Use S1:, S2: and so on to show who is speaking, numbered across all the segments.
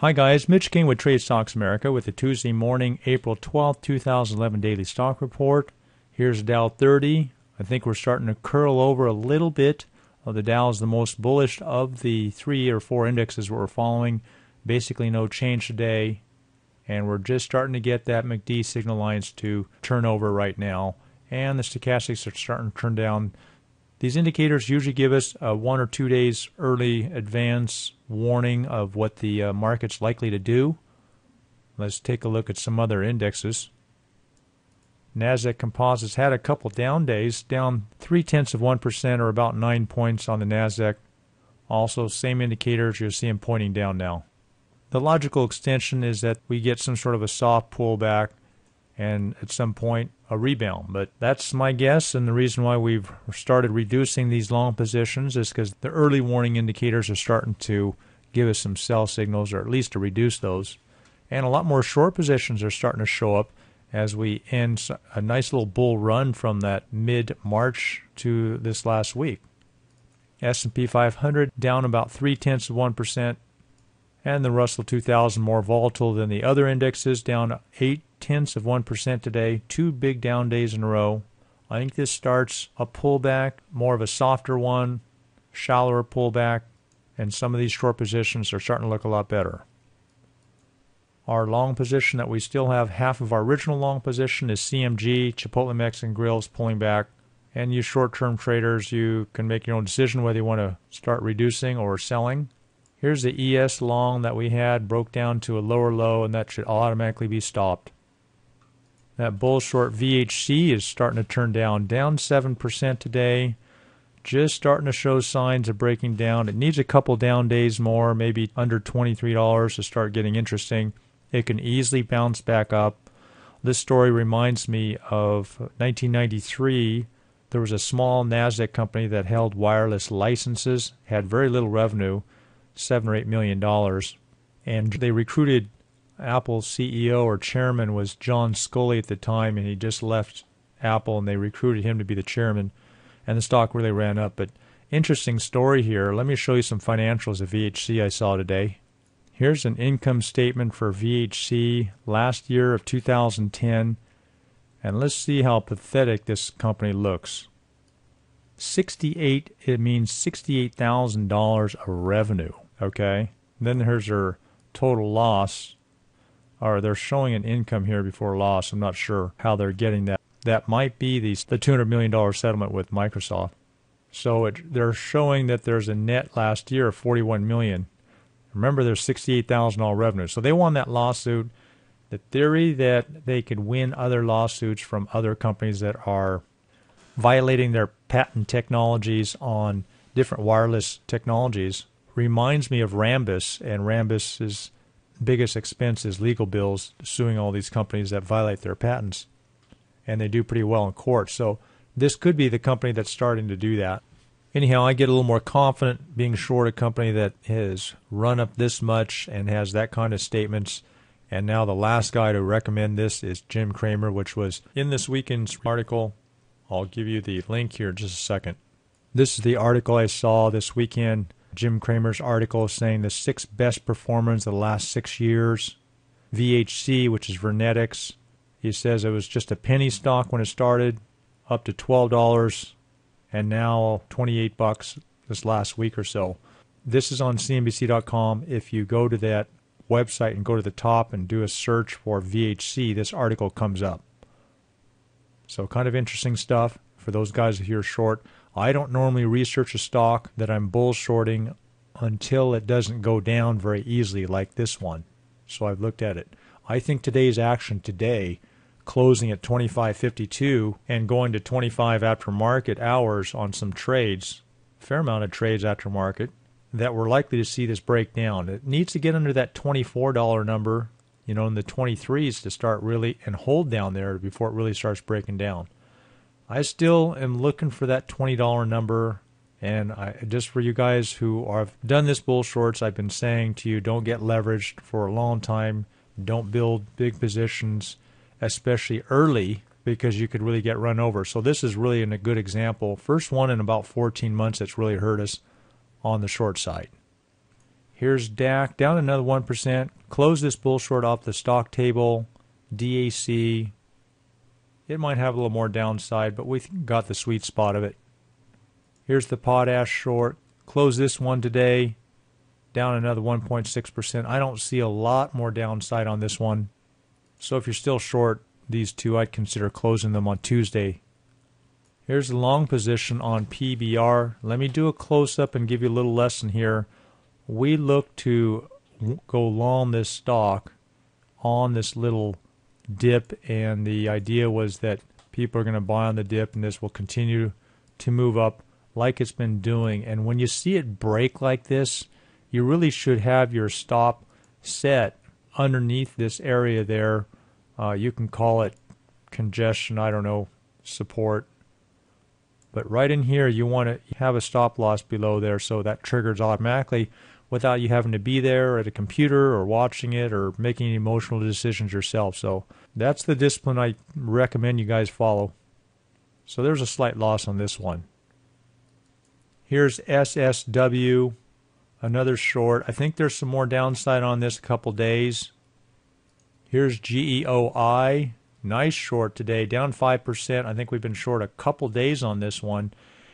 S1: Hi guys, Mitch King with Trade Stocks America with the Tuesday morning, April 12th, 2011 daily stock report. Here's Dow 30. I think we're starting to curl over a little bit. The Dow is the most bullish of the 3 or 4 indexes we're following. Basically no change today, and we're just starting to get that MACD signal lines to turn over right now, and the stochastics are starting to turn down. These indicators usually give us a 1 or 2 days early advance warning of what the market's likely to do. Let's take a look at some other indexes. NASDAQ Composites had a couple down days, down 0.3% or about 9 points on the NASDAQ. Also, same indicators, you'll see them pointing down now. The logical extension is that we get some sort of a soft pullback and at some point a rebound. But that's my guess, and the reason why we've started reducing these long positions is because the early warning indicators are starting to give us some sell signals, or at least to reduce those. And a lot more short positions are starting to show up as we end a nice little bull run from that mid-March to this last week. S&P 500 down about 0.3%, and the Russell 2000 more volatile than the other indexes, down 0.8% today. 2 big down days in a row. I think this starts a pullback, more of a softer one, shallower pullback, and some of these short positions are starting to look a lot better. Our long position that we still have half of our original long position is CMG, Chipotle Mexican Grills, pulling back. And you short-term traders, you can make your own decision whether you want to start reducing or selling. Here's the ES long that we had, broke down to a lower low, and that should automatically be stopped. That bull short VHC is starting to turn down 7% today. Just starting to show signs of breaking down. It needs a couple down days more, maybe under $23 to start getting interesting. It can easily bounce back up. This story reminds me of 1993. There was a small NASDAQ company that held wireless licenses, had very little revenue, $7 or $8 million, and they recruited Apple's CEO or chairman was John Sculley at the time, and he just left Apple, and they recruited him to be the chairman, and the stock really ran up. But interesting story here. Let me show you some financials of VHC I saw today. Here's an income statement for VHC last year of 2010, and let's see how pathetic this company looks. It means $68,000 of revenue, okay? Then here's their total loss, or they're showing an income here before loss. I'm not sure how they're getting that. That might be the $200 million settlement with Microsoft. So they're showing that there's a net last year of $41 million. Remember, there's $68,000 revenue. So they won that lawsuit. The theory that they could win other lawsuits from other companies that are violating their patent technologies on different wireless technologies reminds me of Rambus, and Rambus's biggest expense is legal bills, suing all these companies that violate their patents, and they do pretty well in court. So this could be the company that's starting to do that. Anyhow, I get a little more confident being short a company that has run up this much and has that kind of statements. And now the last guy to recommend this is Jim Cramer, which was in this weekend's article. I'll give you the link here in just a second. This is the article I saw this weekend. Jim Cramer's article saying the 6 best performers of the last 6 years. VHC, which is Vernetics. He says it was just a penny stock when it started, up to $12, and now $28 this last week or so. This is on CNBC.com. If you go to that website and go to the top and do a search for VHC, this article comes up. So kind of interesting stuff for those guys who are short. I don't normally research a stock that I'm bull shorting until it doesn't go down very easily like this one. So I've looked at it. I think today's action today, closing at 25.52 and going to 25 after market hours on some trades, fair amount of trades after market, that we're likely to see this break down. It needs to get under that $24 number, in the 23s to start really and hold down there before it really starts breaking down. I still am looking for that $20 number, and just for you guys who have done this bull shorts, I've been saying to you, don't get leveraged for a long time. Don't build big positions, especially early, because you could really get run over. So this is really a good example. First one in about 14 months that's really hurt us on the short side. Here's DAC down another 1%. Close this bull short off the stock table. DAC. It might have a little more downside, but we got the sweet spot of it. Here's the potash short. Close this one today. Down another 1.6%. I don't see a lot more downside on this one. So if you're still short these two, I'd consider closing them on Tuesday. Here's the long position on PBR. Let me do a close-up and give you a little lesson here. We look to go long this stock on this little dip, and the idea was that people are going to buy on the dip, and this will continue to move up like it's been doing. And when you see it break like this, you really should have your stop set underneath this area there. You can call it congestion, I don't know, support. But right in here, you want to have a stop loss below there so that triggers automatically without you having to be there at a computer or watching it or making any emotional decisions yourself. So that's the discipline I recommend you guys follow. So there's a slight loss on this one. Here's SSW, another short. I think there's some more downside on this a couple days. Here's GEOI. Nice short today, down 5%. I think we've been short a couple days on this one.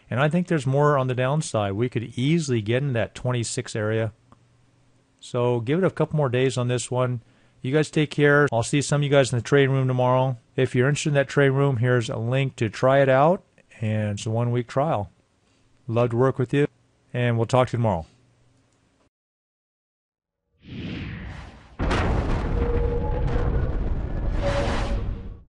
S1: And I think there's more on the downside. We could easily get in that 26 area. So give it a couple more days on this one. You guys take care. I'll see some of you guys in the trading room tomorrow. If you're interested in that trading room, here's a link to try it out. And it's a 1-week trial. Love to work with you. And we'll talk to you tomorrow.